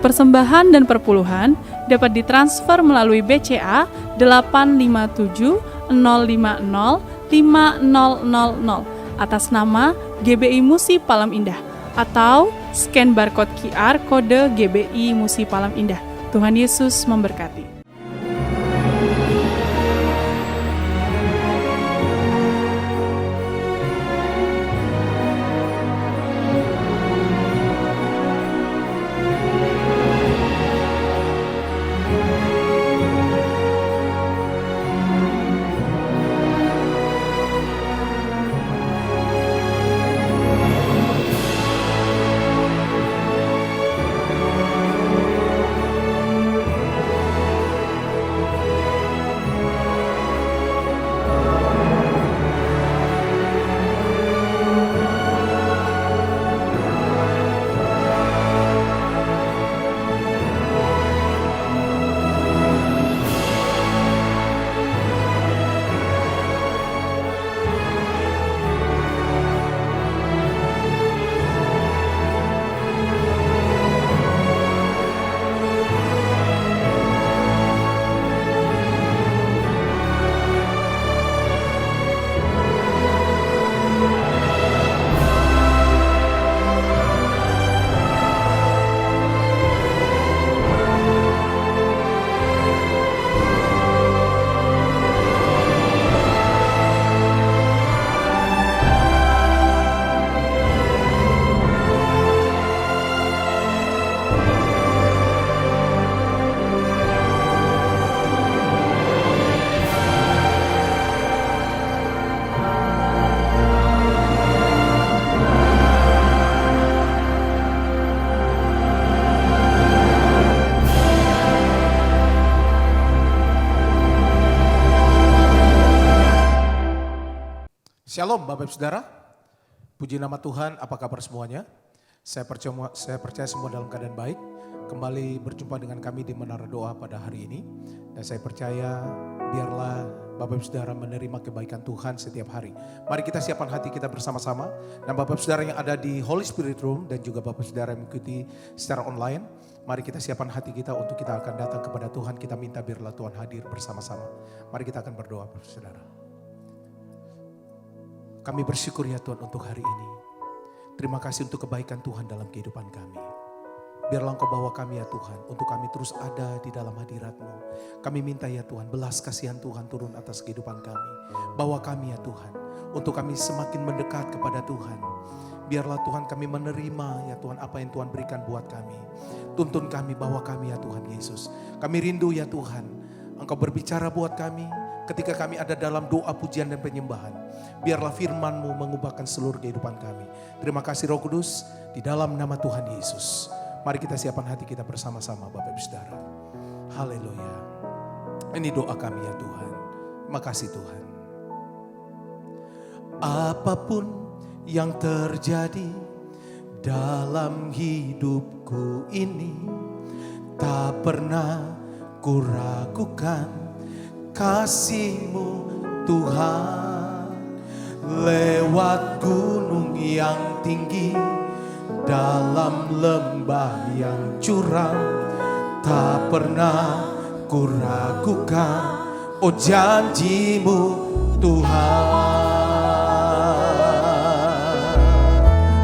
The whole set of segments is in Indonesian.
Persembahan dan perpuluhan dapat ditransfer melalui BCA 857 050 5000 atas nama GBI Musi Palem Indah atau scan barcode QR kode GBI Musi Palem Indah. Tuhan Yesus memberkati. Shalom Bapak Ibu Saudara, puji nama Tuhan, apa kabar semuanya? Saya percaya semua dalam keadaan baik. Kembali berjumpa dengan kami di Menara Doa pada hari ini. Dan saya percaya biarlah Bapak Ibu Saudara menerima kebaikan Tuhan setiap hari. Mari kita siapkan hati kita bersama-sama. Dan Bapak Ibu Saudara yang ada di Holy Spirit Room dan juga Bapak Ibu Saudara yang mengikuti secara online. Mari kita siapkan hati kita untuk kita akan datang kepada Tuhan. Kita minta biarlah Tuhan hadir bersama-sama. Mari kita akan berdoa Bapak Ibu Saudara. Kami bersyukur ya Tuhan untuk hari ini. Terima kasih untuk kebaikan Tuhan dalam kehidupan kami. Biarlah Engkau bawa kami ya Tuhan, untuk kami terus ada di dalam hadirat-Mu. Kami minta ya Tuhan, belas kasihan Tuhan turun atas kehidupan kami. Bawa kami ya Tuhan, untuk kami semakin mendekat kepada Tuhan. Biarlah Tuhan kami menerima ya Tuhan apa yang Tuhan berikan buat kami. Tuntun kami, bawa kami ya Tuhan Yesus. Kami rindu ya Tuhan, Engkau berbicara buat kami ketika kami ada dalam doa pujian dan penyembahan. Biarlah firman-Mu mengubahkan seluruh kehidupan kami. Terima kasih Roh Kudus, di dalam nama Tuhan Yesus. Mari kita siapkan hati kita bersama-sama Bapak Ibu Saudara. Haleluya. Ini doa kami ya Tuhan. Terima kasih Tuhan. Apapun yang terjadi dalam hidupku ini, tak pernah ku ragukan kasih-Mu Tuhan. Lewat gunung yang tinggi, dalam lembah yang curam, tak pernah ku ragukan oh janji-Mu Tuhan.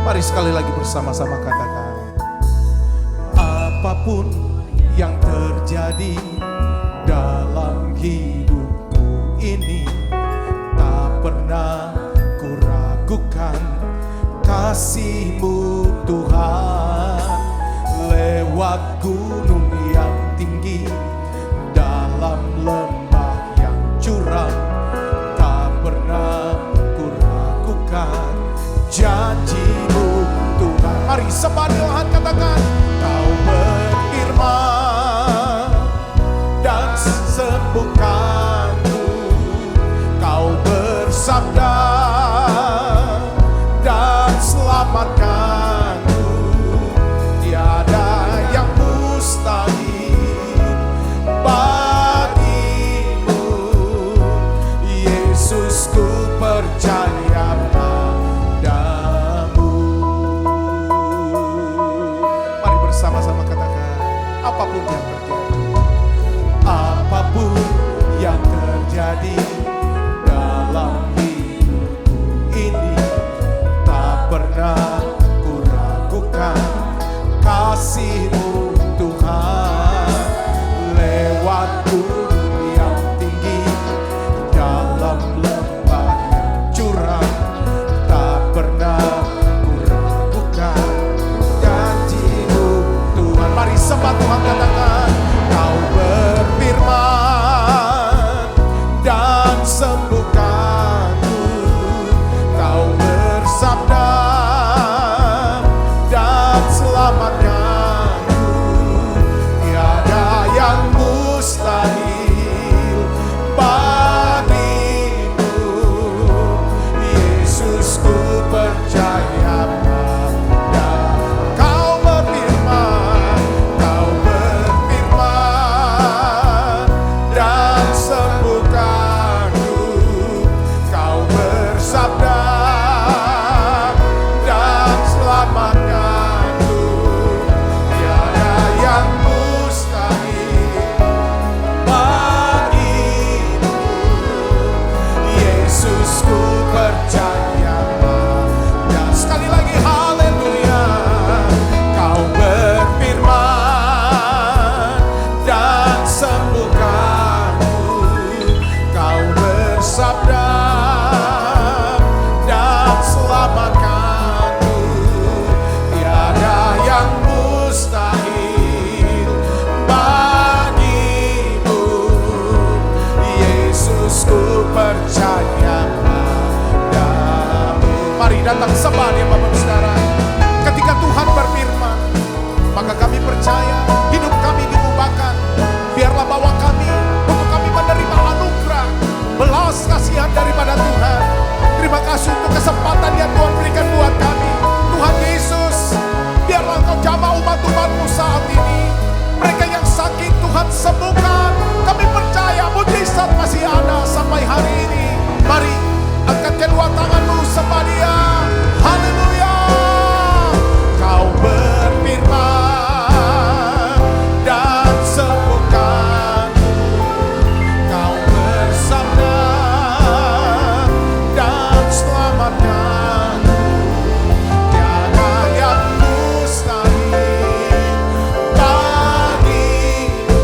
Mari sekali lagi bersama-sama katakan, apapun yang terjadi dalam hidupku ini, tak pernah ku ragukan kasih-Mu Tuhan. Lewat gunung yang tinggi, dalam lembah yang curam, tak pernah ku ragukan janji-Mu Tuhan. Mari sembah Tuhan, katakan, Kau berfirman dan sembuhkanku, Kau bersabda dan selamatkanku. Tiada yang mustahil bagi-Mu, Yesus, ku percaya padamu. Mari bersama-sama katakan, apapun yang terjadi. Apapun yang terjadi dalam hidupku ini, tak pernah ku ragukan kasih-Mu Tuhan. Lewat gunung yang tinggi, dalam lembah yang curam, tak pernah ku ragukan janji-Mu Tuhan. Mari sembah Tuhan, katakan, Kau berfirman dan sembuhkanku, Kau bersabda dan selamatkanku. Tiada yang mustahil bagimu, Yesus, ku percaya pada Kau berfirman, Kau berfirman dan sembuhkanku, Kau bersabda dan selamatkanku. Tiada yang mustahil bagimu, Yesus, ku percaya pada. Sekali lagi, haleluya. Kau berfirman dan sembuhkanku, Kau bersabda dan selamatkanku. Tiada yang mustahil bagimu, Yesus, ku percaya padamu. Mari datang sembah dia, Bapak Saudara. Ketika Tuhan berfirman, maka kami percaya hidup kami diubahkan. Biarlah bawa kami untuk kami menerima anugerah belas kasihan daripada Tuhan. Terima kasih untuk kesempatan yang Tuhan berikan buat kami. Tuhan Yesus, biarlah Engkau jamah umat-umat-Mu saat ini. Mereka yang sakit Tuhan sembuhkan. Kami percaya mujizat masih ada sampai hari ini. Mari angkat kedua tanganmu, sembah Dia. Haleluya. Kau berfirman dan sembuhkanku, Kau bersabda dan selamatkanku. Tiada yang mustahil bagimu,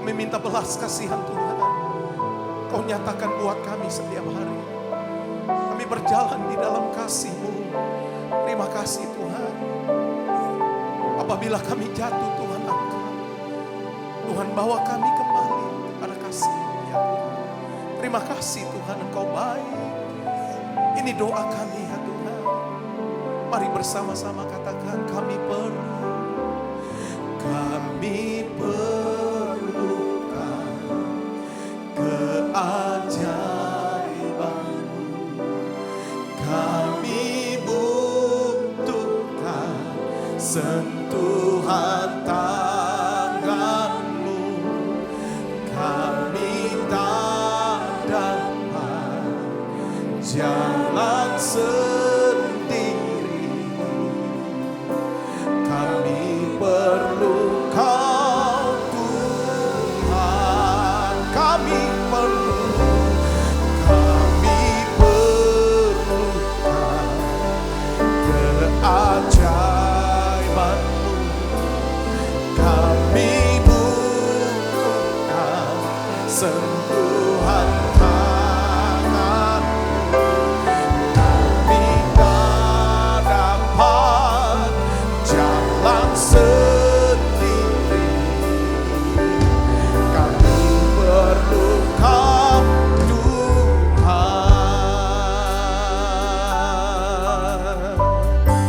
Kami minta belas kasihan Tuhan. Kau nyatakan buat kami setiap hari. Kami berjalan di dalam kasih-Mu. Terima kasih Tuhan. Apabila kami jatuh, Tuhan angkat. Tuhan bawa kami kembali kepada kasih-Mu ya Tuhan. Terima kasih Tuhan, Engkau baik. Ini doa kami ya Tuhan. Mari bersama-sama katakan, kami perlu. Kami perlukan keajaiban-Mu. Kami butuhkan sentuhan tangan-Mu. Kami tak dapat jalan sendiri. Kami perlu Kau Tuhan. Kami perlukan keajaiban-Mu. Kami butuhkan sentuhan tangan-Mu. Kami tak dapat jalan sendiri. Kami perlu Kau Tuhan.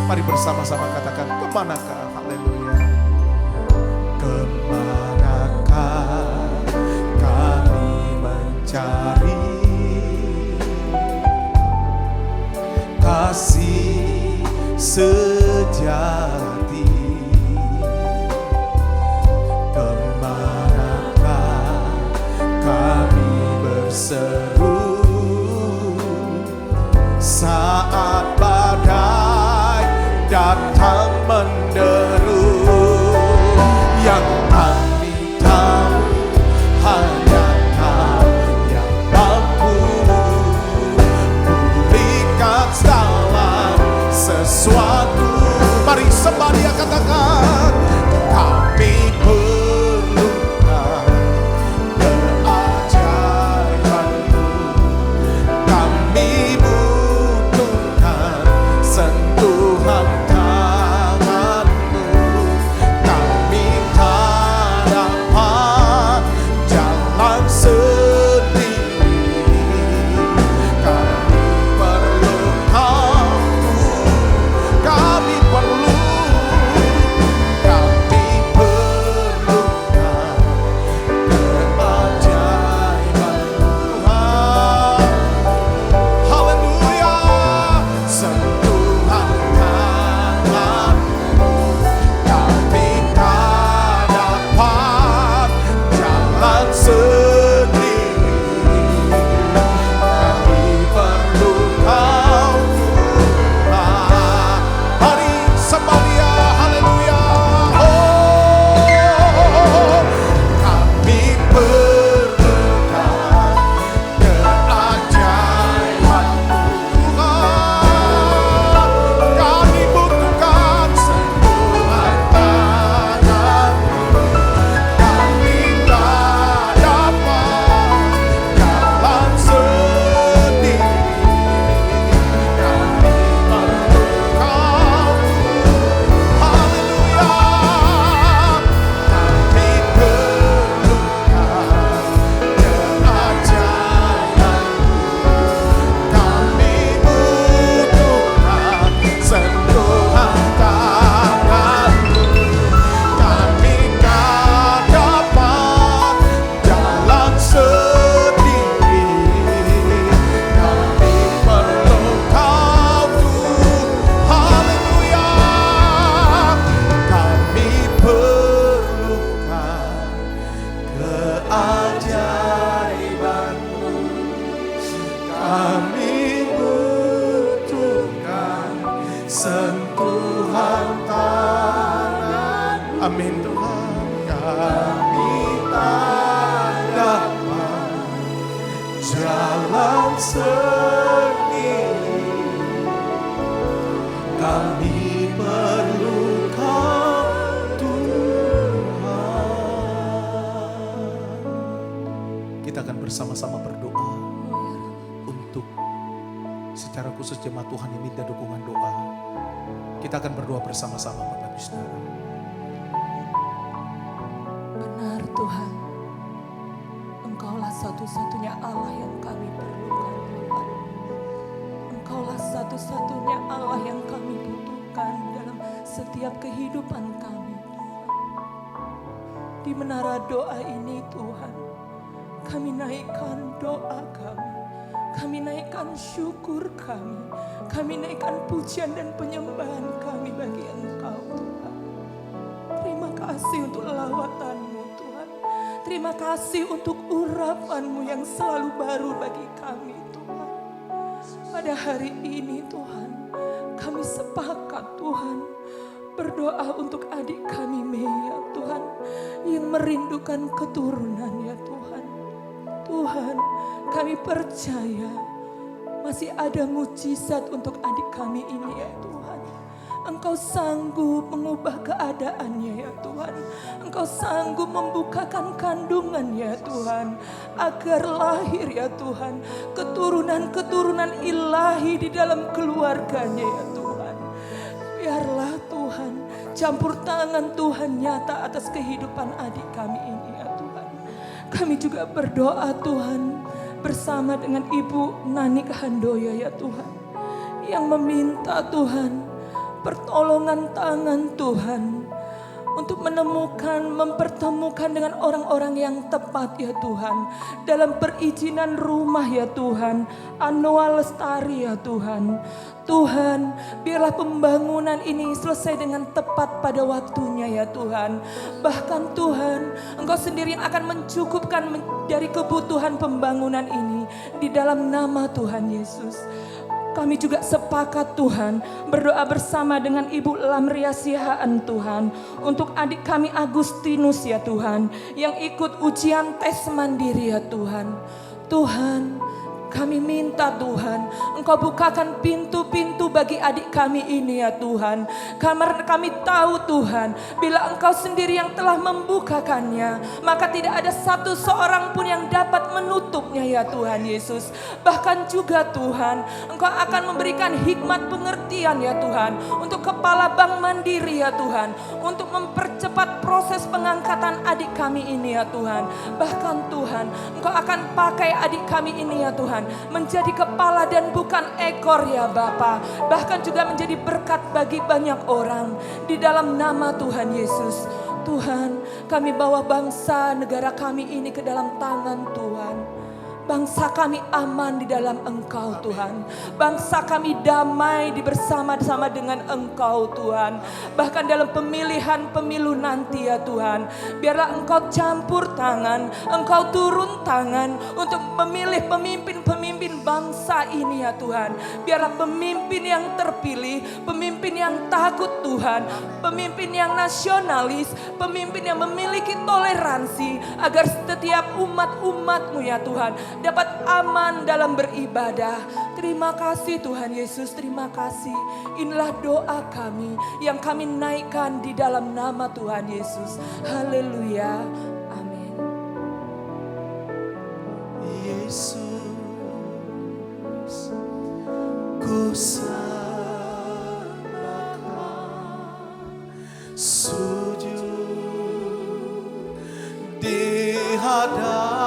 Mari bersama-sama katakan, kemanakah? Haleluya. Kemanakah kami mencari kasih sejati? Kemanakah kami berseru saat badai datang menderu? Yang kami tahu hanya Kau yang mampu pulihkan segala sesuatu. Mari sembah Dia, katakan, kami perlukan keajaiban-Mu. Kami butuhkan sentuhan tangan-Mu. Kami tak dapat jalan sendiri. Kami perlu Kau. Kami perlu Amin Tuhan. Kami tak dapat jalan sendiri, kami perlu Kau Tuhan. khusus jemaat Tuhan yang minta dukungan doa. Kita akan berdoa bersama-sama Bapak Ibu Saudara. Benar Tuhan, Engkaulah satu-satunya Allah yang kami perlukan Tuhan. Engkaulah satu-satunya Allah yang kami butuhkan dalam setiap kehidupan kami Tuhan. Di menara doa ini Tuhan, kami naikkan doa kami naikkan syukur kami naikkan pujian dan penyembahan kami bagi Engkau Tuhan. Terima kasih untuk lawatan-Mu Tuhan. Terima kasih untuk urapan-Mu yang selalu baru bagi kami Tuhan. Pada hari ini Tuhan, kami sepakat Tuhan berdoa untuk adik kami Mea Tuhan, yang merindukan keturunan ya Tuhan. Tuhan, kami percaya masih ada mujizat untuk adik kami ini ya Tuhan. Engkau sanggup mengubah keadaannya ya Tuhan. Engkau sanggup membukakan kandungannya ya Tuhan, agar lahir ya Tuhan keturunan-keturunan ilahi di dalam keluarganya ya Tuhan. Biarlah Tuhan campur tangan Tuhan nyata atas kehidupan adik kami ini ya Tuhan. Kami juga berdoa Tuhan bersama dengan Ibu Nani Handoyo ya Tuhan, yang meminta Tuhan pertolongan tangan Tuhan untuk mempertemukan dengan orang-orang yang tepat ya Tuhan, dalam perizinan rumah ya Tuhan, Anoa Lestari ya Tuhan. Tuhan, biarlah pembangunan ini selesai dengan tepat pada waktunya ya Tuhan. Bahkan Tuhan, Engkau sendiri yang akan mencukupkan dari kebutuhan pembangunan ini di dalam nama Tuhan Yesus. Kami juga sepakat Tuhan berdoa bersama dengan Ibu Lamria Sihaan Tuhan, untuk adik kami Agustinus ya Tuhan, yang ikut ujian tes mandiri ya Tuhan. Tuhan, kami minta Tuhan, Engkau bukakan pintu-pintu bagi adik kami ini ya Tuhan. Karena kami tahu Tuhan, bila Engkau sendiri yang telah membukakannya, maka tidak ada satu seorang pun yang dapat menutupnya ya Tuhan Yesus. Bahkan juga Tuhan, Engkau akan memberikan hikmat pengertian ya Tuhan, untuk Kepala Bank Mandiri ya Tuhan, untuk mempercepat proses pengangkatan adik kami ini ya Tuhan. Bahkan Tuhan, Engkau akan pakai adik kami ini ya Tuhan menjadi kepala dan bukan ekor ya Bapa. Bahkan juga menjadi berkat bagi banyak orang di dalam nama Tuhan Yesus. Tuhan, kami bawa bangsa negara kami ini ke dalam tangan Tuhan. Bangsa kami aman di dalam Engkau Tuhan. Bangsa kami damai bersama-sama dengan Engkau Tuhan. Bahkan dalam pemilihan pemilu nanti ya Tuhan, biarlah Engkau campur tangan, Engkau turun tangan untuk memilih pemimpin-pemimpin bangsa ini ya Tuhan. Biarlah pemimpin yang terpilih, pemimpin yang takut Tuhan, pemimpin yang nasionalis, pemimpin yang memiliki toleransi, agar setiap umat-umat-Mu ya Tuhan dapat aman dalam beribadah. Terima kasih Tuhan Yesus, terima kasih. Inilah doa kami yang kami naikkan di dalam nama Tuhan Yesus. Haleluya. Amin. Yesus, ku sujud di hadapan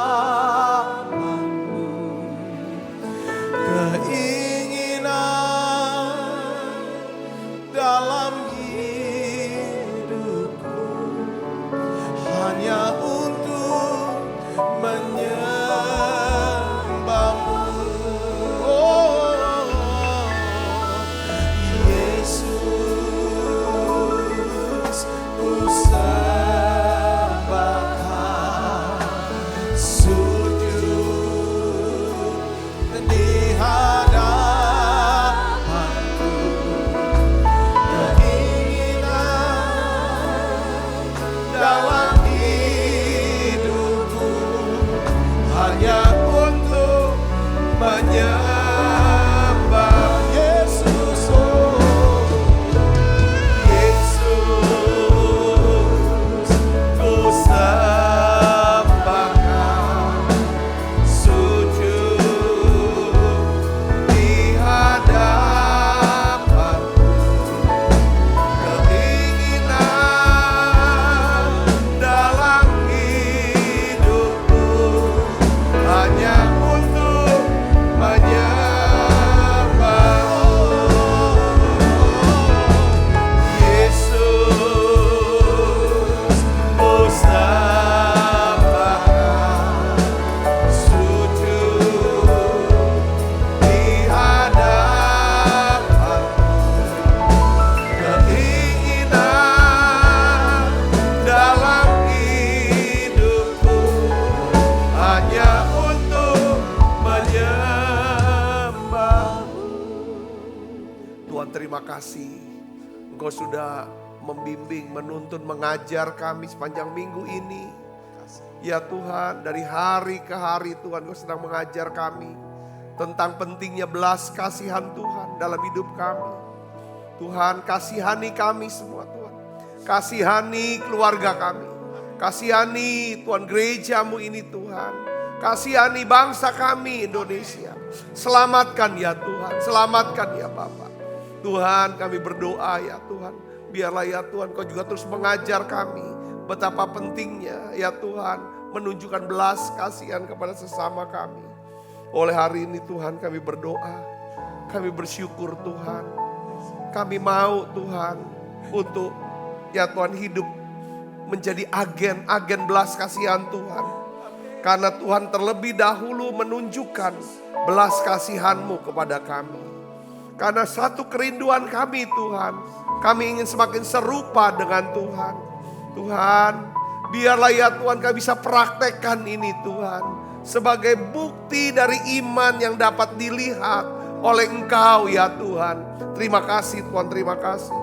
terima kasih. Engkau sudah membimbing, menuntun, mengajar kami sepanjang minggu ini. Ya Tuhan, dari hari ke hari Tuhan Engkau sedang mengajar kami tentang pentingnya belas kasihan Tuhan dalam hidup kami. Tuhan, kasihani kami semua Tuhan. Kasihani keluarga kami. Kasihani Tuhan gerejamu ini Tuhan. Kasihani bangsa kami Indonesia. Selamatkan ya Tuhan, selamatkan ya Bapa. Tuhan, kami berdoa ya Tuhan. Biarlah ya Tuhan Kau juga terus mengajar kami betapa pentingnya ya Tuhan menunjukkan belas kasihan kepada sesama kami. Oleh hari ini Tuhan kami berdoa, kami bersyukur Tuhan. Kami mau Tuhan untuk ya Tuhan hidup menjadi agen belas kasihan Tuhan. Karena Tuhan terlebih dahulu menunjukkan belas kasihan-Mu kepada kami. Karena satu kerinduan kami Tuhan, kami ingin semakin serupa dengan Tuhan. Tuhan, biarlah ya Tuhan kami bisa praktekkan ini Tuhan. Sebagai bukti dari iman yang dapat dilihat oleh Engkau ya Tuhan. Terima kasih Tuhan, terima kasih.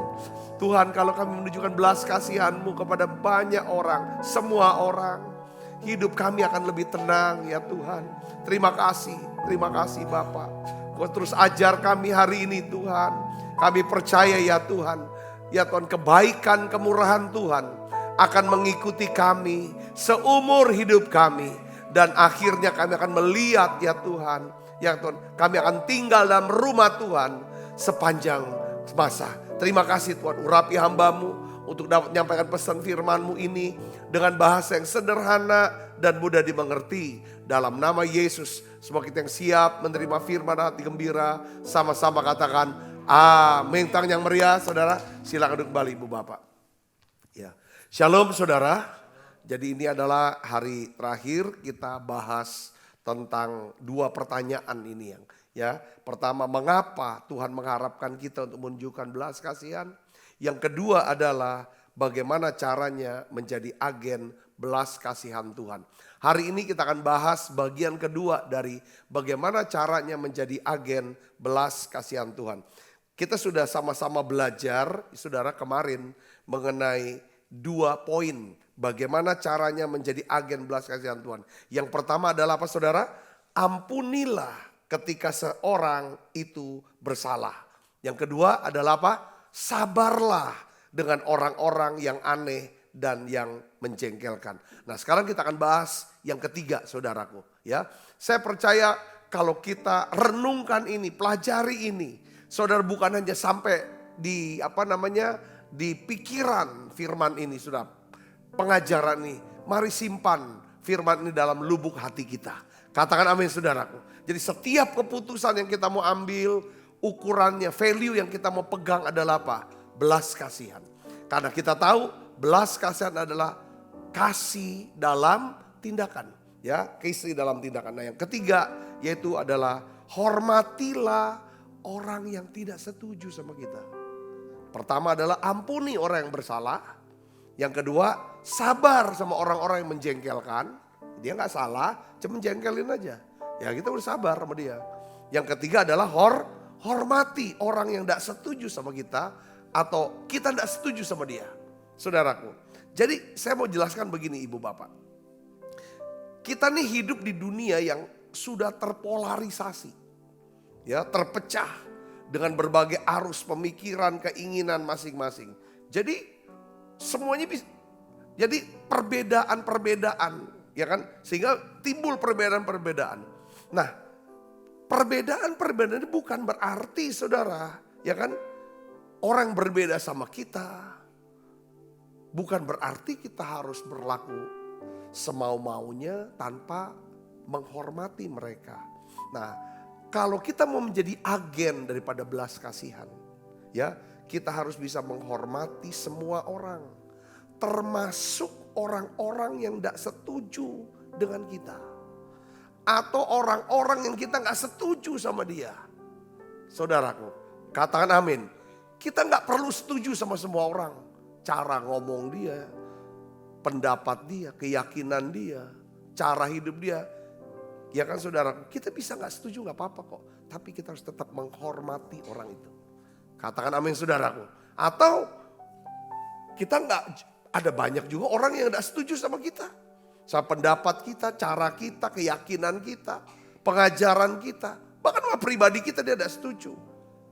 Tuhan, kalau kami menunjukkan belas kasihan-Mu kepada banyak orang, semua orang, hidup kami akan lebih tenang ya Tuhan. Terima kasih Bapa. Kau terus ajar kami hari ini Tuhan. Kami percaya ya Tuhan. Ya Tuhan, kebaikan, kemurahan Tuhan akan mengikuti kami seumur hidup kami. Dan akhirnya kami akan melihat ya Tuhan. Ya Tuhan, kami akan tinggal dalam rumah Tuhan sepanjang masa. Terima kasih Tuhan, urapi hamba-Mu untuk dapat menyampaikan pesan firman-Mu ini dengan bahasa yang sederhana dan mudah dimengerti. Dalam nama Yesus, semua kita yang siap menerima firman hati gembira, sama-sama katakan amin. Tangan yang meriah, saudara, silakan duduk kembali Ibu Bapak. Ya. Shalom saudara, jadi ini adalah hari terakhir kita bahas tentang dua pertanyaan ini yang ya. Pertama, mengapa Tuhan mengharapkan kita untuk menunjukkan belas kasihan? Yang kedua adalah bagaimana caranya menjadi agen belas kasihan Tuhan. Hari ini kita akan bahas bagian kedua dari bagaimana caranya menjadi agen belas kasihan Tuhan. Kita sudah sama-sama belajar, saudara, kemarin mengenai 2 poin bagaimana caranya menjadi agen belas kasihan Tuhan. Yang pertama adalah apa saudara? Ampunilah ketika seorang itu bersalah. Yang kedua adalah apa? Sabarlah dengan orang-orang yang aneh dan yang menjengkelkan. Nah, sekarang kita akan bahas yang ketiga, saudaraku. Ya, saya percaya kalau kita renungkan ini, pelajari ini, saudara, bukan hanya sampai di di pikiran firman ini, sudah pengajaran ini. Mari simpan firman ini dalam lubuk hati kita. Katakan amin, saudaraku. Jadi setiap keputusan yang kita mau ambil, ukurannya, value yang kita mau pegang adalah apa? Belas kasihan. Karena kita tahu belas kasihan adalah kasih dalam tindakan. Ya, kasih dalam tindakan. Nah, yang ketiga yaitu adalah hormatilah orang yang tidak setuju sama kita. Pertama adalah ampuni orang yang bersalah. Yang kedua, sabar sama orang-orang yang menjengkelkan. Dia gak salah, cuma menjengkelin aja. Ya, kita harus sabar sama dia. Yang ketiga adalah hormati orang yang gak setuju sama kita. Atau kita gak setuju sama dia. Saudaraku. Jadi saya mau jelaskan begini Ibu Bapak. Kita nih hidup di dunia yang sudah terpolarisasi. Ya, terpecah dengan berbagai arus pemikiran, keinginan masing-masing. Jadi semuanya bisa, jadi perbedaan-perbedaan, ya kan? Sehingga timbul perbedaan-perbedaan. Nah, perbedaan-perbedaan ini bukan berarti saudara, ya kan? Orang berbeda sama kita, bukan berarti kita harus berlaku semau-maunya tanpa menghormati mereka. Nah, kalau kita mau menjadi agen daripada belas kasihan, ya, kita harus bisa menghormati semua orang, termasuk orang-orang yang tidak setuju dengan kita, atau orang-orang yang kita nggak setuju sama dia. Saudaraku, katakan amin. Kita nggak perlu setuju sama semua orang, cara ngomong dia, pendapat dia, keyakinan dia, cara hidup dia. Ya kan saudara, kita bisa gak setuju gak apa-apa kok. Tapi kita harus tetap menghormati orang itu. Katakan amin saudaraku. Atau kita nggak, ada banyak juga orang yang nggak setuju sama kita. Sama pendapat kita, cara kita, keyakinan kita, pengajaran kita. Bahkan sama pribadi kita dia tidak setuju.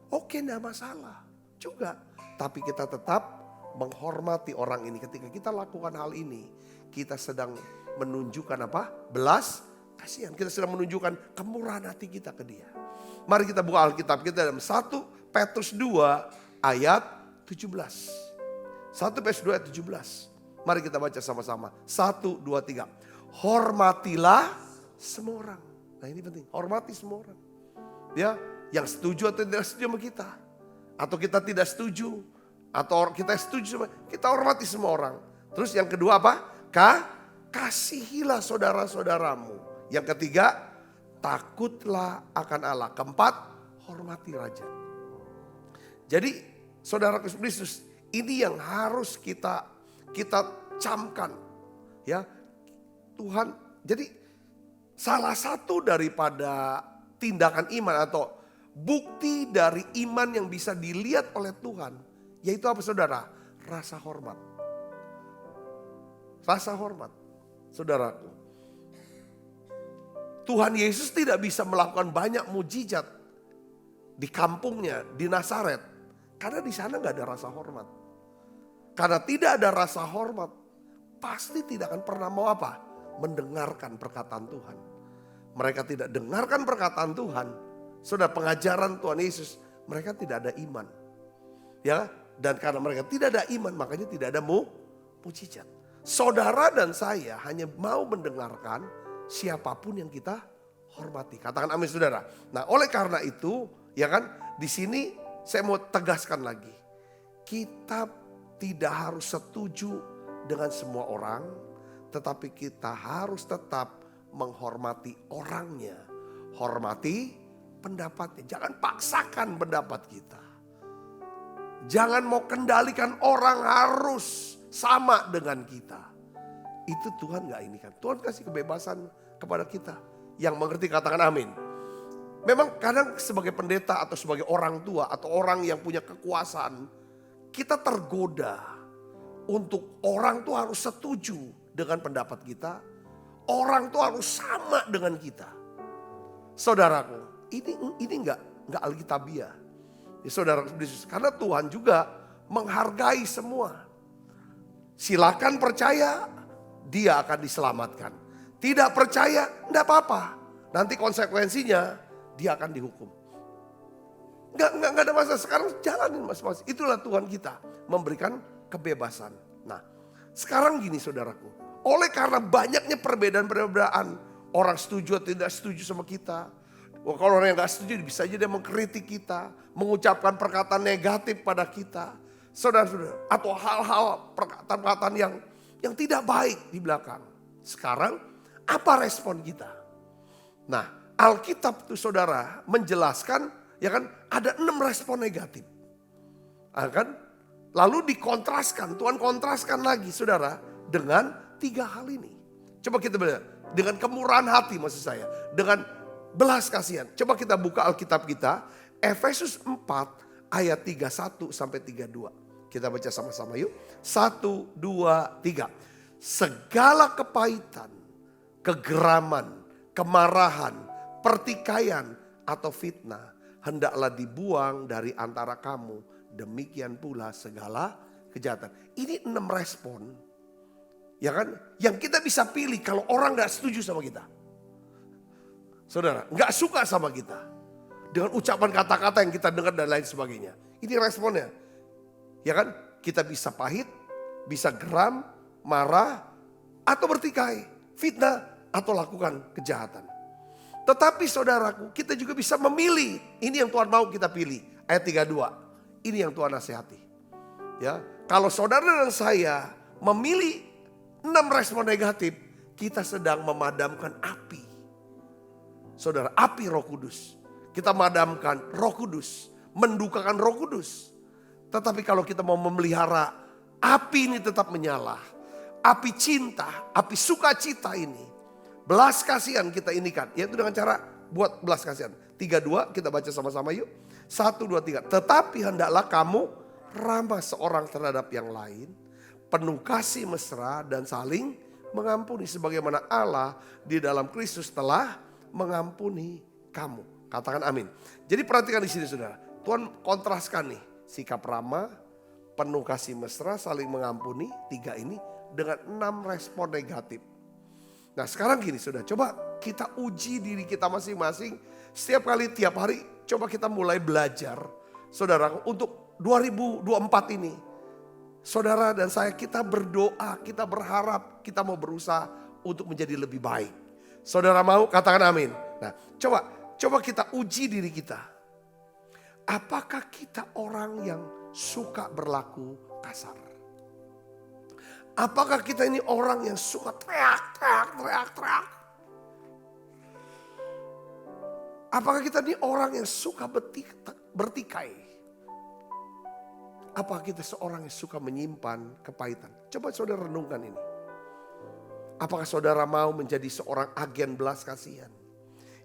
Oke, tidak masalah juga. Tapi kita tetap menghormati orang ini. Ketika kita lakukan hal ini, kita sedang menunjukkan apa? Belas kasihan. Kita sedang menunjukkan kemurahan hati kita ke dia. Mari kita buka Alkitab kita dalam 1 Petrus 2 ayat 17. 1 Petrus 2 ayat 17. Mari kita baca sama-sama. 1, 2, 3. Hormatilah semua orang. Nah ini penting, hormati semua orang. Ya, yang setuju atau tidak setuju sama kita. Atau kita tidak setuju. Atau kita setuju sama, kita hormati semua orang. Terus yang kedua apa? Kasihilah saudara-saudaramu. Yang ketiga, takutlah akan Allah. Keempat, hormati raja. Jadi saudara Kristus, ini yang harus kita camkan. Ya, Tuhan, jadi salah satu daripada tindakan iman atau bukti dari iman yang bisa dilihat oleh Tuhan, yaitu apa saudara? Rasa hormat. Rasa hormat, saudaraku. Tuhan Yesus tidak bisa melakukan banyak mujizat di kampungnya, di Nazaret. Karena di sana gak ada rasa hormat. Karena tidak ada rasa hormat, pasti tidak akan pernah mau apa? Mendengarkan perkataan Tuhan. Mereka tidak dengarkan perkataan Tuhan. Saudara, pengajaran Tuhan Yesus, mereka tidak ada iman. Ya, dan karena mereka tidak ada iman, makanya tidak ada mujizat. Saudara dan saya hanya mau mendengarkan siapapun yang kita hormati. Katakan amin saudara. Nah, oleh karena itu, ya kan, di sini saya mau tegaskan lagi. Kita tidak harus setuju dengan semua orang, tetapi kita harus tetap menghormati orangnya. Hormati pendapatnya. Jangan paksakan pendapat kita. Jangan mau kendalikan orang harus sama dengan kita. Itu Tuhan gak ini kan. Tuhan kasih kebebasan kepada kita. Yang mengerti katakan amin. Memang kadang sebagai pendeta atau sebagai orang tua atau orang yang punya kekuasaan, kita tergoda untuk orang tuh harus setuju dengan pendapat kita. Orang tuh harus sama dengan kita. Saudaraku, ini enggak alkitabiah. Ya, saudara, karena Tuhan juga menghargai semua. Silakan percaya, dia akan diselamatkan. Tidak percaya, enggak apa-apa. Nanti konsekuensinya dia akan dihukum. Enggak ada masalah. Sekarang jalanin masing-masing. Itulah Tuhan kita memberikan kebebasan. Nah, sekarang gini saudaraku. Oleh karena banyaknya perbedaan-perbedaan. Orang setuju atau tidak setuju sama kita. Kalau orang yang gak setuju bisa aja dia mengkritik kita. Mengucapkan perkataan negatif pada kita. Saudara-saudara. Atau hal-hal perkataan-perkataan yang tidak baik di belakang. Sekarang apa respon kita? Nah, Alkitab itu saudara menjelaskan ya kan ada 6 respon negatif. Kan? Lalu dikontraskan, Tuhan kontraskan lagi saudara dengan 3 hal ini. Coba kita belajar dengan kemurahan hati maksud saya, dengan belas kasihan. Coba kita buka Alkitab kita, Efesus 4 ayat 31 sampai 32. Kita baca sama-sama yuk. 1, 2, 3. Segala kepahitan, kegeraman, kemarahan, pertikaian atau fitnah hendaklah dibuang dari antara kamu. Demikian pula segala kejahatan. Ini 6 respon. Ya kan? Yang kita bisa pilih kalau orang gak setuju sama kita. Saudara, gak suka sama kita. Dengan ucapan kata-kata yang kita dengar dan lain sebagainya. Ini responnya. Ya kan? Kita bisa pahit, bisa geram, marah, atau bertikai, fitnah, atau lakukan kejahatan. Tetapi saudaraku, kita juga bisa memilih. Ini yang Tuhan mau kita pilih. Ayat 32. Ini yang Tuhan nasihati. Ya, kalau saudara dan saya memilih 6 respon negatif, kita sedang memadamkan api. Saudara, api Roh Kudus. Kita memadamkan Roh Kudus, mendukakan Roh Kudus. Tetapi kalau kita mau memelihara api ini tetap menyala. Api cinta, api sukacita ini. Belas kasihan kita inikan. Yaitu dengan cara buat belas kasihan. 32 kita baca sama-sama yuk. 1, 2, 3. Tetapi hendaklah kamu ramah seorang terhadap yang lain, penuh kasih mesra dan saling mengampuni. Sebagaimana Allah di dalam Kristus telah mengampuni kamu. Katakan amin. Jadi perhatikan di sini saudara. Tuhan kontraskan nih. Sikap ramah, penuh kasih mesra, saling mengampuni. 3 ini dengan 6 respon negatif. Nah sekarang gini saudara. Coba kita uji diri kita masing-masing. Setiap kali, tiap hari. Coba kita mulai belajar. Saudara, untuk 2024 ini. Saudara dan saya, kita berdoa, kita berharap, kita mau berusaha untuk menjadi lebih baik. Saudara mau? Katakan amin. Nah, coba kita uji diri kita. Apakah kita orang yang suka berlaku kasar? Apakah kita ini orang yang suka teriak? Apakah kita ini orang yang suka bertikai? Apakah kita seorang yang suka menyimpan kepahitan? Coba saudara renungkan ini. Apakah saudara mau menjadi seorang agen belas kasihan?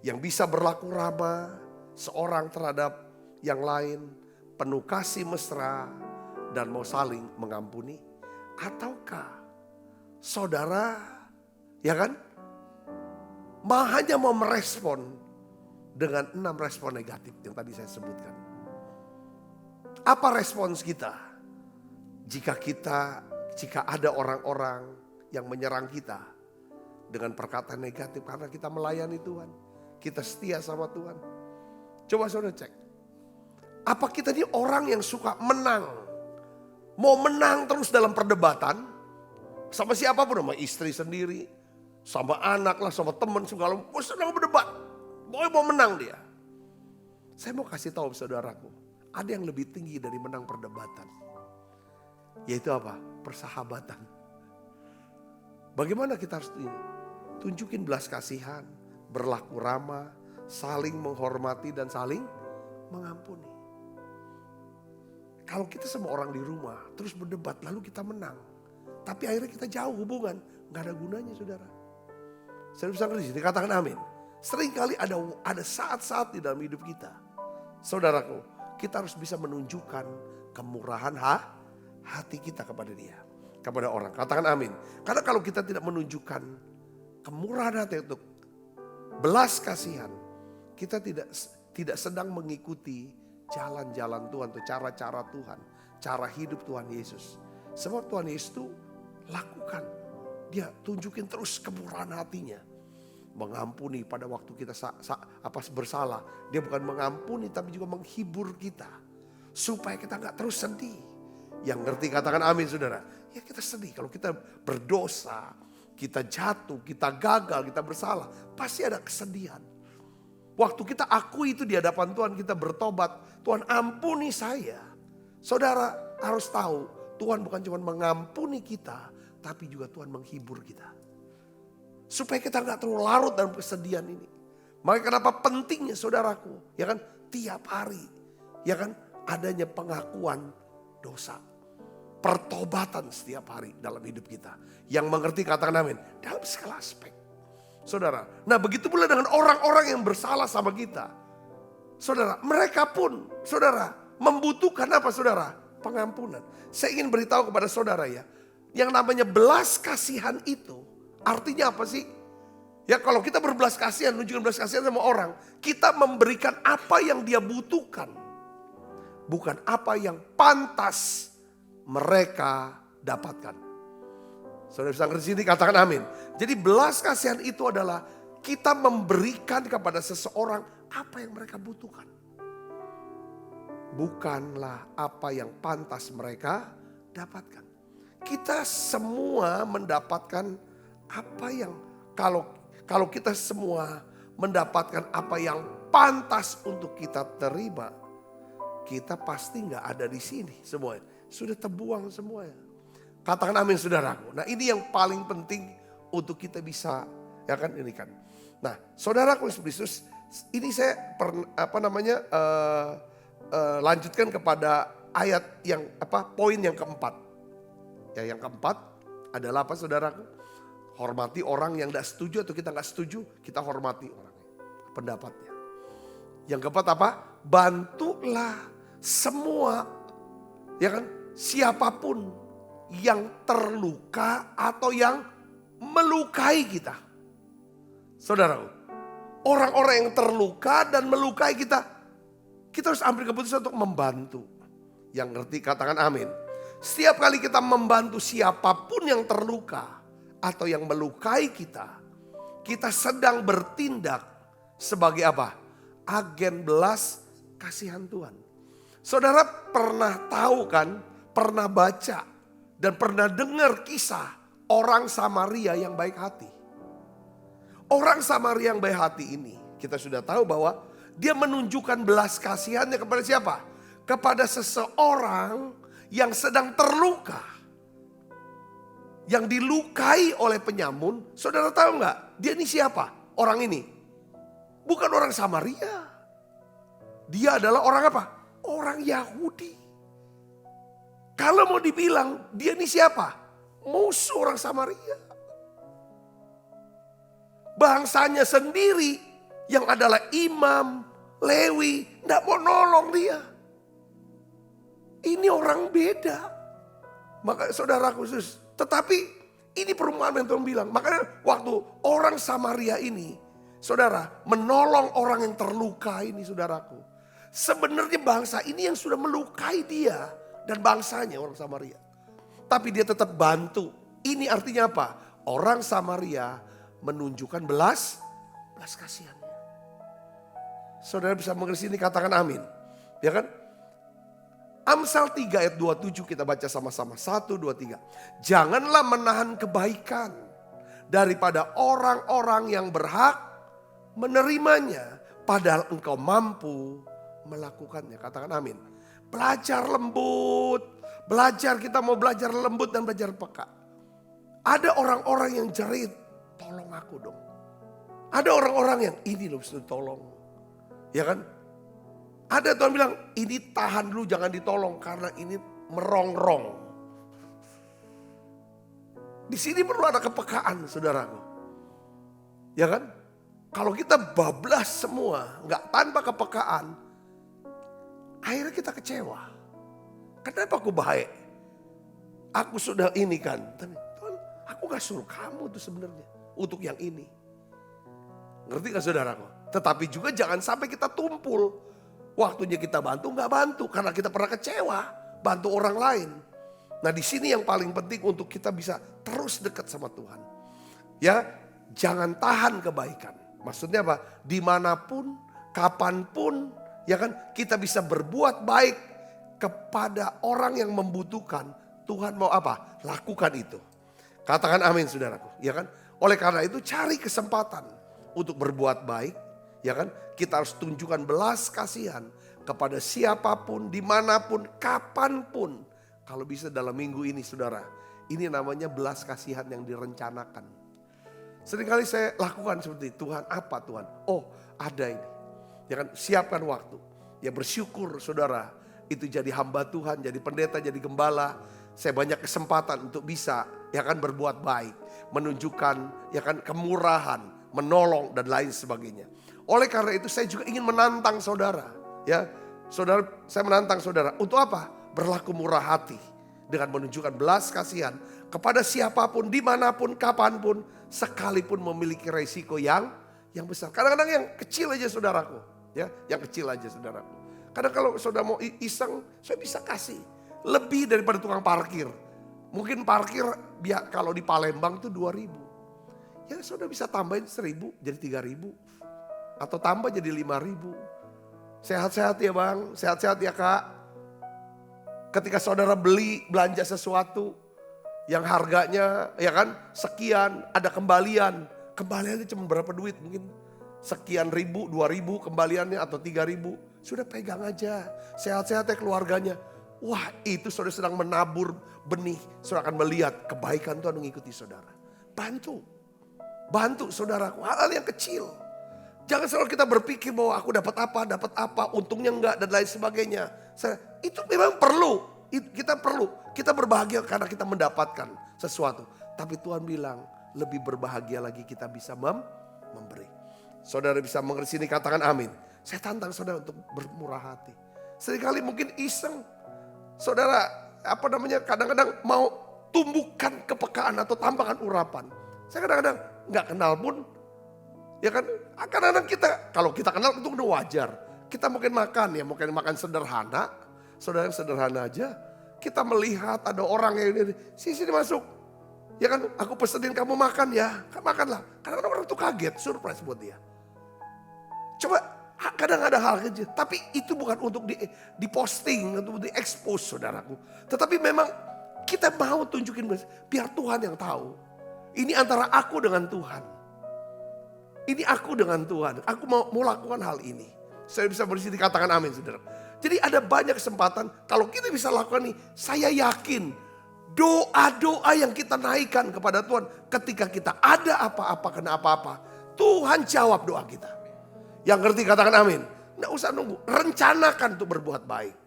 Yang bisa berlaku ramah seorang terhadap yang lain, penuh kasih mesra dan mau saling mengampuni? Ataukah saudara hanya mau merespon dengan 6 respon negatif yang tadi saya sebutkan? Apa respons kita? Jika ada orang-orang yang menyerang kita dengan perkataan negatif karena kita melayani Tuhan, kita setia sama Tuhan. Coba saudara cek. Apa kita ini orang yang suka menang? Mau menang terus dalam perdebatan sama siapapun, sama istri sendiri, sama anak lah, sama teman segala, sedang berdebat. Mau menang dia. Saya mau kasih tahu saudaraku, ada yang lebih tinggi dari menang perdebatan. Yaitu apa? Persahabatan. Bagaimana kita harus tunjukin belas kasihan, berlaku ramah, saling menghormati dan saling mengampuni. Kalau kita semua orang di rumah terus berdebat lalu kita menang. Tapi akhirnya kita jauh hubungan. Gak ada gunanya saudara. Saya bisa ngerti, dikatakan amin. Seringkali ada saat-saat di dalam hidup kita. Saudaraku, kita harus bisa menunjukkan kemurahan hati kita kepada dia. Kepada orang, katakan amin. Karena kalau kita tidak menunjukkan kemurahan hati untuk belas kasihan. Kita tidak sedang mengikuti jalan-jalan Tuhan, atau cara-cara Tuhan, cara hidup Tuhan Yesus. Sebab Tuhan Yesus itu lakukan, dia tunjukin terus kemurahan hatinya. Mengampuni pada waktu kita bersalah. Dia bukan mengampuni tapi juga menghibur kita. Supaya kita gak terus sedih. Yang ngerti katakan amin saudara. Ya kita sedih kalau kita berdosa, kita jatuh, kita gagal, kita bersalah. Pasti ada kesedihan. Waktu kita akui itu di hadapan Tuhan, kita bertobat. Tuhan ampuni saya. Saudara harus tahu, Tuhan bukan cuma mengampuni kita, tapi juga Tuhan menghibur kita. Supaya kita gak terlalu larut dalam kesedihan ini. Makanya kenapa pentingnya saudaraku, ya kan, tiap hari, ya kan, adanya pengakuan dosa. Pertobatan setiap hari dalam hidup kita. Yang mengerti katakan amin. Dalam segala aspek. Saudara, nah begitu pula dengan orang-orang yang bersalah sama kita. Saudara, mereka pun, saudara, membutuhkan apa saudara? Pengampunan. Saya ingin beritahu kepada saudara ya. Yang namanya belas kasihan itu, artinya apa sih? Ya kalau kita berbelas kasihan, nunjukin belas kasihan sama orang. Kita memberikan apa yang dia butuhkan. Bukan apa yang pantas mereka dapatkan. Saudara bisa ngerti sini katakan amin. Jadi belas kasihan itu adalah kita memberikan kepada seseorang apa yang mereka butuhkan. Bukanlah apa yang pantas mereka dapatkan. Kita semua mendapatkan apa yang kalau kita semua mendapatkan apa yang pantas untuk kita terima, kita pasti nggak ada di sini semuanya. Sudah terbuang semuanya. Katakan amin saudaraku. Nah ini yang paling penting untuk kita bisa, ya kan ini kan. Nah saudaraku Yesus, ini saya lanjutkan kepada ayat yang poin yang keempat. Ya yang keempat adalah apa saudaraku? Hormati orang yang tidak setuju atau kita nggak setuju, kita hormati orangnya, pendapatnya. Yang keempat apa? Bantulah semua, ya kan, siapapun yang terluka atau yang melukai kita. Saudara, orang-orang yang terluka dan melukai kita harus ambil keputusan untuk membantu. Yang ngerti katakan amin. Setiap kali kita membantu siapapun yang terluka atau yang melukai kita sedang bertindak sebagai apa? Agen belas kasihan Tuhan. Saudara pernah tahu kan, pernah baca dan pernah dengar kisah orang Samaria yang baik hati. Orang Samaria yang baik hati ini, kita sudah tahu bahwa dia menunjukkan belas kasihannya kepada siapa? Kepada seseorang yang sedang terluka. Yang dilukai oleh penyamun. Saudara tahu nggak? Dia ini siapa? Orang ini. Bukan orang Samaria. Dia adalah orang apa? Orang Yahudi. Kalau mau dibilang dia ini siapa? Musuh orang Samaria. Bangsanya sendiri yang adalah imam, Lewi, tidak mau nolong dia. Ini orang beda. Maka saudara khusus, tetapi ini perumpamaan yang Tuhan bilang. Makanya waktu orang Samaria ini, saudara, menolong orang yang terluka ini saudaraku. Sebenarnya bangsa ini yang sudah melukai dia dan bangsanya orang Samaria. Tapi dia tetap bantu. Ini artinya apa? Orang Samaria menunjukkan belas kasihannya. Saudara bisa mengerti ini, katakan amin. Ya kan? Amsal 3 ayat 27 kita baca sama-sama. 1, 2, 3. Janganlah menahan kebaikan daripada orang-orang yang berhak menerimanya. Padahal engkau mampu melakukannya. Katakan amin. Belajar lembut. Belajar, kita mau belajar lembut dan belajar peka. Ada orang-orang yang jerit, tolong aku dong. Ada orang-orang yang ini loh sudah tolong. Ya kan? Ada Tuhan bilang, ini tahan dulu jangan ditolong karena ini merongrong. Di sini perlu ada kepekaan saudaraku. Ya kan? Kalau kita bablas semua, nggak tanpa kepekaan, akhirnya kita kecewa. Kenapa aku baik? Aku sudah ini kan. Tapi Tuhan, aku gak suruh kamu tuh sebenarnya untuk yang ini. Ngerti gak saudaraku? Tetapi juga jangan sampai kita tumpul. Waktunya kita bantu, nggak bantu karena kita pernah kecewa bantu orang lain. Nah di sini yang paling penting untuk kita bisa terus dekat sama Tuhan. Ya, jangan tahan kebaikan. Maksudnya apa? Dimanapun, kapanpun, ya kan kita bisa berbuat baik kepada orang yang membutuhkan. Tuhan mau apa? Lakukan itu. Katakan amin saudaraku. Ya kan? Oleh karena itu cari kesempatan untuk berbuat baik. Ya kan, kita harus tunjukkan belas kasihan kepada siapapun, dimanapun, kapanpun. Kalau bisa dalam minggu ini saudara, ini namanya belas kasihan yang direncanakan. Seringkali saya lakukan seperti Tuhan, apa Tuhan? Oh ada ini. Ya kan, siapkan waktu. Ya bersyukur saudara, itu jadi hamba Tuhan, jadi pendeta, jadi gembala. Saya banyak kesempatan untuk bisa ya kan berbuat baik. Menunjukkan ya kan kemurahan, menolong dan lain sebagainya. Oleh karena itu saya juga ingin menantang saudara. Ya, saudara, saya menantang saudara. Untuk apa? Berlaku murah hati. Dengan menunjukkan belas kasihan kepada siapapun, dimanapun, kapanpun. Sekalipun memiliki resiko yang besar. Kadang-kadang yang kecil aja saudaraku. Ya, yang kecil aja saudaraku. Kadang kalau saudara mau iseng, saya bisa kasih. Lebih daripada tukang parkir. Mungkin parkir kalau di Palembang itu 2.000. Ya saudara bisa tambahin 1.000 jadi 3.000. Atau tambah jadi 5.000. Sehat-sehat ya bang, sehat-sehat ya kak. Ketika saudara belanja sesuatu yang harganya ya kan sekian, ada kembalian. Kembaliannya cuma berapa duit, mungkin sekian ribu, 2.000 kembaliannya atau 3.000. Sudah pegang aja, sehat-sehat ya keluarganya. Wah itu saudara sedang menabur benih. Saudara akan melihat kebaikan Tuhan mengikuti saudara. Bantu saudaraku, hal-hal yang kecil. Jangan selalu kita berpikir bahwa aku dapat apa, untungnya enggak dan lain sebagainya. Itu memang perlu, kita berbahagia karena kita mendapatkan sesuatu. Tapi Tuhan bilang lebih berbahagia lagi kita bisa memberi. Saudara bisa mengerti ini, katakan amin. Saya tantang saudara untuk bermurah hati. Seringkali mungkin iseng. Saudara, kadang-kadang mau tumbuhkan kepekaan atau tambahkan urapan. Saya kadang-kadang nggak kenal pun, ya kan? Kadang-kadang kalau kita kenal itu udah wajar. Kita mungkin makan sederhana, saudara yang sederhana aja. Kita melihat ada orang yang ini, sini masuk. Ya kan, aku pesenin kamu makan ya, makanlah. Kadang-kadang orang tuh kaget, surprise buat dia. Coba. Kadang ada hal kecil, tapi itu bukan untuk diposting, untuk di-expose saudaraku. Tetapi memang kita mau tunjukin, biar Tuhan yang tahu. Ini antara aku dengan Tuhan. Ini aku dengan Tuhan, aku mau lakukan hal ini. Saya bisa bersih katakan amin saudara. Jadi ada banyak kesempatan, kalau kita bisa lakukan ini, saya yakin doa-doa yang kita naikkan kepada Tuhan. Ketika kita ada apa-apa, kena apa-apa, Tuhan jawab doa kita. Yang ngerti katakan amin. Nggak usah nunggu, rencanakan untuk berbuat baik.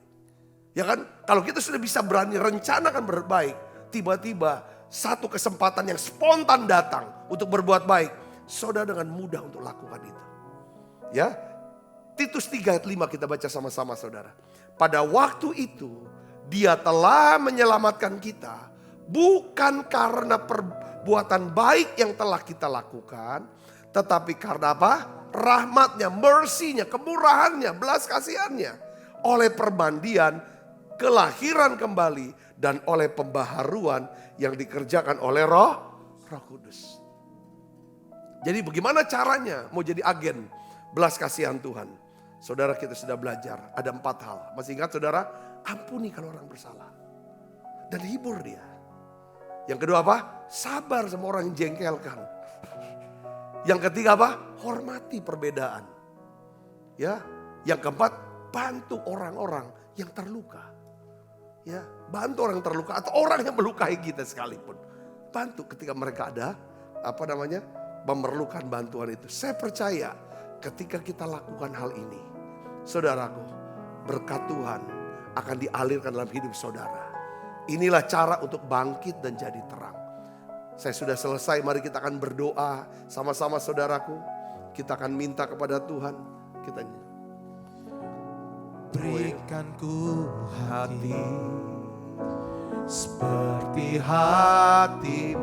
Ya kan, kalau kita sudah bisa berani rencanakan berbaik, tiba-tiba satu kesempatan yang spontan datang untuk berbuat baik, saudara dengan mudah untuk lakukan itu. Ya, Titus 3 ayat 5 kita baca sama-sama saudara. Pada waktu itu dia telah menyelamatkan kita, bukan karena perbuatan baik yang telah kita lakukan, tetapi karena apa? Rahmatnya, mercy-nya, kemurahannya, belas kasihannya. Oleh permandian, kelahiran kembali, dan oleh pembaharuan yang dikerjakan oleh Roh Kudus. Jadi bagaimana caranya mau jadi agen belas kasihan Tuhan? Saudara, kita sudah belajar, ada 4 hal. Masih ingat saudara? Ampuni kalau orang bersalah. Dan hibur dia. Yang kedua apa? Sabar sama orang yang jengkelkan. Yang ketiga apa? Hormati perbedaan. Ya. Yang keempat, bantu orang-orang yang terluka. Ya, bantu orang yang terluka atau orang yang melukai kita sekalipun. Bantu ketika mereka ada memerlukan bantuan itu. Saya percaya ketika kita lakukan hal ini, saudaraku, berkat Tuhan akan dialirkan dalam hidup saudara. Inilah cara untuk bangkit dan jadi terang. Saya sudah selesai, mari kita akan berdoa sama-sama saudaraku. Kita akan minta kepada Tuhan. Kita Berikan ku hati seperti hatimu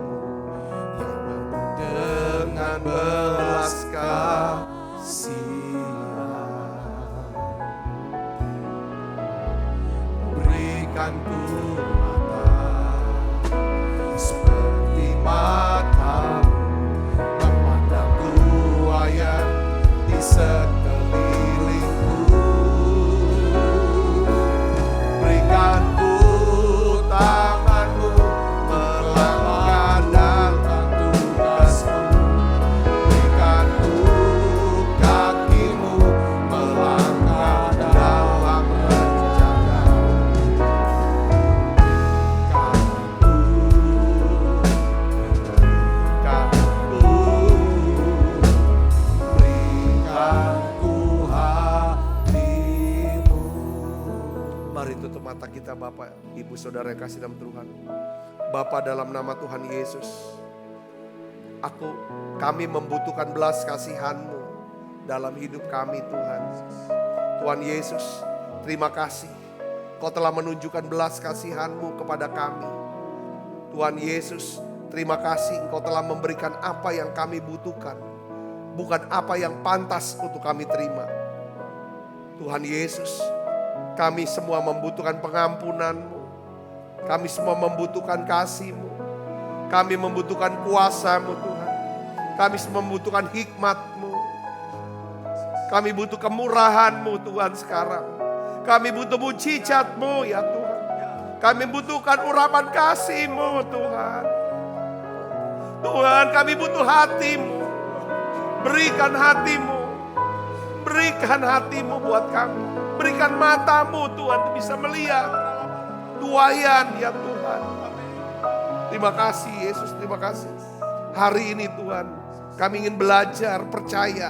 yang penuh dengan belas kasihan. Berikan ku seperti matamu memandang buaya di sekelilingku. Berikan ku tanganmu melangkah dalam tugasmu. Berikan ku kakimu melangkah dalam rencana. Mari tutup mata kita Bapak, Ibu, Saudara yang kasih dalam Tuhan. Bapak, dalam nama Tuhan Yesus, kami membutuhkan belas kasihan-Mu dalam hidup kami Tuhan. Tuhan Yesus, terima kasih. Kau telah menunjukkan belas kasihan-Mu kepada kami. Tuhan Yesus, terima kasih Engkau telah memberikan apa yang kami butuhkan. Bukan apa yang pantas untuk kami terima. Tuhan Yesus, kami semua membutuhkan pengampunan-Mu. Kami semua membutuhkan kasih-Mu. Kami membutuhkan kuasa-Mu Tuhan. Kami semua membutuhkan hikmat-Mu. Kami butuh kemurahan-Mu Tuhan sekarang. Kami butuh mujizat-Mu ya Tuhan. Kami butuhkan urapan kasih-Mu Tuhan. Tuhan, kami butuh hati-Mu. Berikan hati-Mu. Berikan hati-Mu buat kami. Berikan mata-Mu Tuhan untuk bisa melihat tuayan ya Tuhan. Terima kasih Yesus, terima kasih. Hari ini Tuhan, kami ingin belajar, percaya,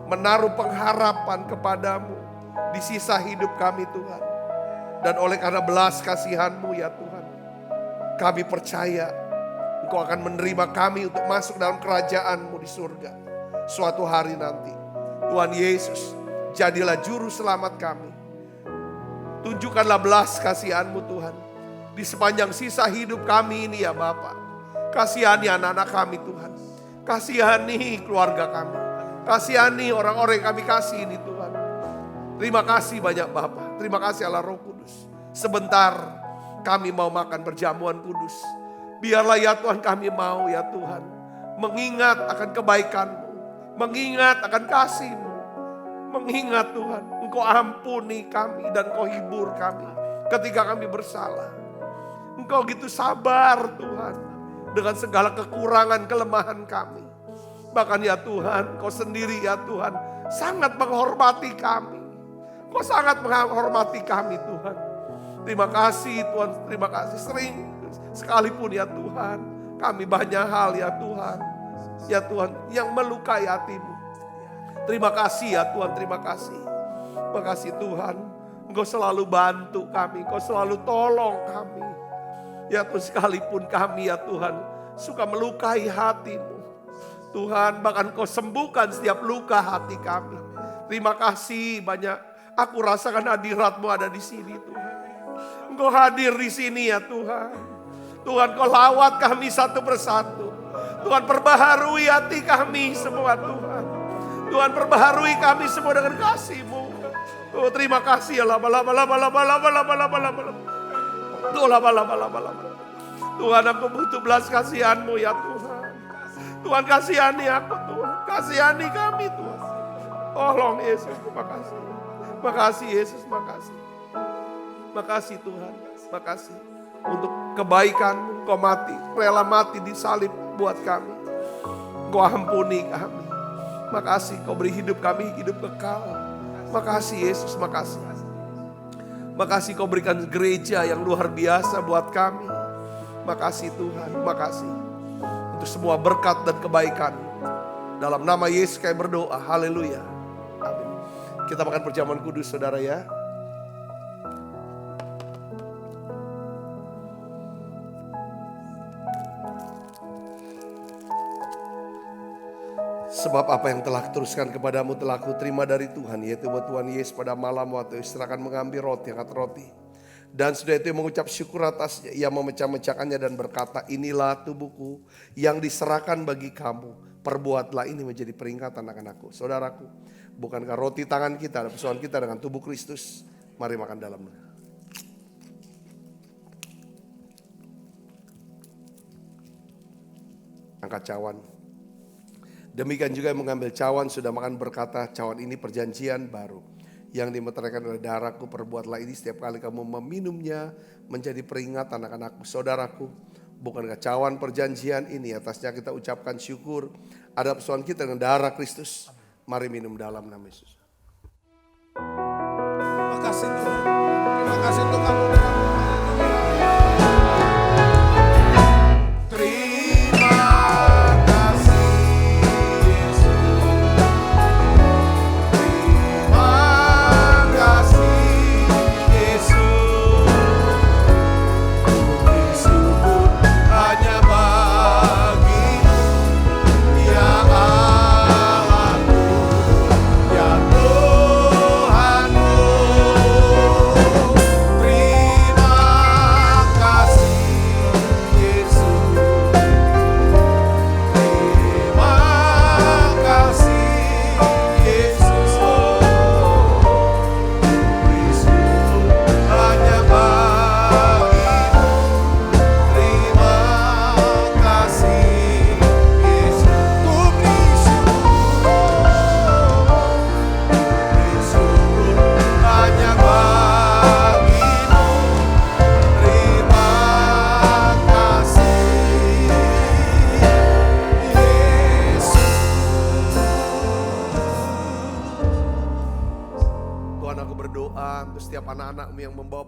menaruh pengharapan kepadamu di sisa hidup kami Tuhan. Dan oleh karena belas kasihan-Mu ya Tuhan, kami percaya Engkau akan menerima kami untuk masuk dalam kerajaan-Mu di surga suatu hari nanti. Tuhan Yesus, Jadilah juru selamat kami. Tunjukkanlah belas kasihan-Mu Tuhan. Di sepanjang sisa hidup kami ini ya Bapa. Kasihani anak-anak kami Tuhan. Kasihani keluarga kami. Kasihani orang-orang yang kami kasih ini Tuhan. Terima kasih banyak Bapa. Terima kasih Allah Roh Kudus. Sebentar kami mau makan perjamuan kudus. Biarlah ya Tuhan kami mau ya Tuhan mengingat akan kebaikan-Mu. Mengingat akan kasih-Mu. Mengingat Tuhan Engkau ampuni kami dan Engkau hibur kami ketika kami bersalah. Engkau gitu sabar Tuhan dengan segala kekurangan kelemahan kami. Bahkan ya Tuhan Engkau sendiri ya Tuhan sangat menghormati kami. Engkau sangat menghormati kami Tuhan. Terima kasih Tuhan, terima kasih. Sering sekalipun ya Tuhan kami banyak hal ya Tuhan. Ya Tuhan yang melukai hati-Mu. Terima kasih ya Tuhan, terima kasih. Terima kasih Tuhan. Engkau selalu bantu kami, Engkau selalu tolong kami. Ya Tuhan sekalipun kami ya Tuhan suka melukai hati-Mu. Tuhan bahkan Engkau sembuhkan setiap luka hati kami. Terima kasih banyak. Aku rasakan hadirat-Mu ada di sini Tuhan. Engkau hadir di sini ya Tuhan. Tuhan Kau lawat kami satu persatu. Tuhan perbaharui hati kami semua Tuhan. Tuhan perbaharui kami semua dengan kasih-Mu. Oh terima kasih ya Tuhan aku butuh belas kasihan-Mu ya Tuhan. Tuhan kasihani aku Tuhan. Kasihani kami Tuhan. Tolong Yesus, terima kasih. Makasih Yesus, makasih. Makasih Tuhan, makasih. Untuk kebaikan-Mu, Engkau mati, rela mati di salib buat kami. Engkau ampuni kami. Makasih Kau beri hidup kami, hidup kekal. Makasih Yesus, makasih. Makasih Kau berikan gereja yang luar biasa buat kami. Makasih Tuhan, makasih. Untuk semua berkat dan kebaikan. Dalam nama Yesus kami berdoa, haleluya. Amin. Kita makan perjamuan kudus saudara ya. Sebab apa yang telah kuteruskan kepadamu telah kuterima dari Tuhan, yaitu bahwa Tuhan Yesus pada malam waktu istirahat mengambil roti, angkat roti. Dan sudah itu mengucap syukur atasnya, ia memecah-mecahkannya dan berkata, inilah tubuhku yang diserahkan bagi kamu. Perbuatlah ini menjadi peringatan akan aku. Saudaraku, bukankah roti tangan kita, persoalan kita dengan tubuh Kristus? Mari makan dalamnya. Angkat cawan. Demikian juga yang mengambil cawan sudah makan berkata, cawan ini perjanjian baru yang dimeteraikan oleh darahku. Perbuatlah ini setiap kali kamu meminumnya menjadi peringatan akan aku. Saudaraku, bukankah cawan perjanjian ini atasnya kita ucapkan syukur ada persoalan kita dengan darah Kristus. Mari minum dalam nama Yesus. Terima kasih Tuhan. Terima kasih untuk kamu.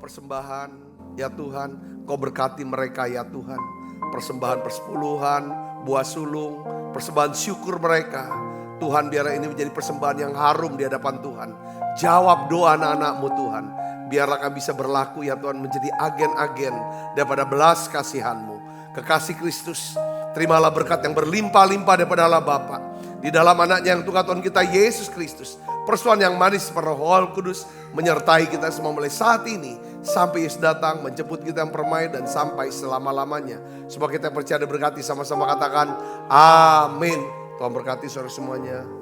Persembahan, ya Tuhan, Kau berkati mereka ya Tuhan. Persembahan persepuluhan, buah sulung, persembahan syukur mereka. Tuhan biarlah ini menjadi persembahan yang harum di hadapan Tuhan. Jawab doa anak-anak-Mu Tuhan. Biarlah kami bisa berlaku ya Tuhan menjadi agen-agen daripada belas kasihan-Mu. Kekasih Kristus, terimalah berkat yang berlimpah-limpah daripada Allah Bapa. Di dalam anaknya yang Tuhan kita Yesus Kristus. Persoalan yang manis Roh Kudus menyertai kita semua mulai saat ini sampai Yesus datang menjemput kita yang permai dan sampai selama-lamanya. Supaya kita percaya dan berkati sama-sama katakan amin. Tuhan berkati saudara semuanya.